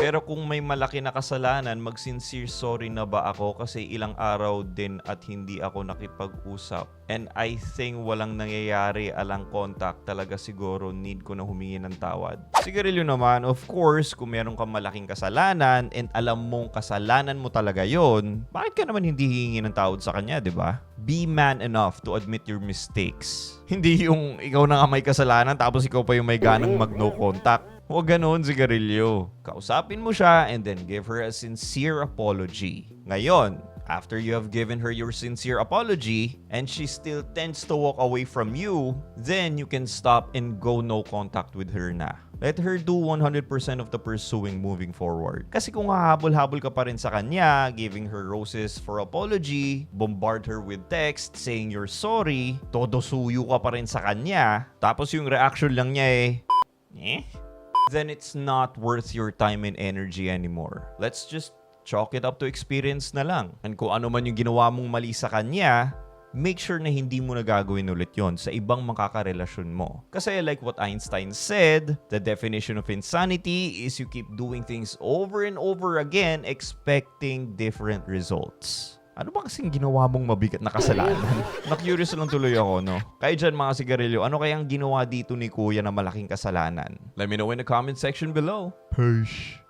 Pero kung may malaki na kasalanan, mag-sincere sorry na ba ako kasi ilang araw din at hindi ako nakipag-usap. And I think walang nangyayari alang contact, talaga siguro need ko na humingi ng tawad. Sigarilyo naman, of course, kung meron kang malaking kasalanan and alam mong kasalanan mo talaga yon, bakit ka naman hindi hihingi ng tawad sa kanya, di ba? Be man enough to admit your mistakes. Hindi yung ikaw na nga may kasalanan tapos ikaw pa yung may ganang mag-no contact. Huwag ganoon, sigarilyo. Kausapin mo siya and then give her a sincere apology. Ngayon, after you have given her your sincere apology and she still tends to walk away from you, then you can stop and go no contact with her na. Let her do 100% of the pursuing moving forward. Kasi kung hahabol-habol ka pa rin sa kanya, giving her roses for apology, bombard her with text saying you're sorry, todo suyo ka pa rin sa kanya, tapos yung reaction lang niya then it's not worth your time and energy anymore. Let's just chalk it up to experience na lang. And kung ano man yung ginawa mong mali sa kanya, make sure na hindi mo na gagawin ulit yon sa ibang makakarelasyon mo. Kasi like what Einstein said, the definition of insanity is you keep doing things over and over again expecting different results. Ano ba kasing ginawa mong mabigat na kasalanan? Na-curious lang tuloy ako, no? Kaya dyan mga sigarilyo, ano kayang ginawa dito ni Kuya na malaking kasalanan? Let me know in the comment section below. Peace.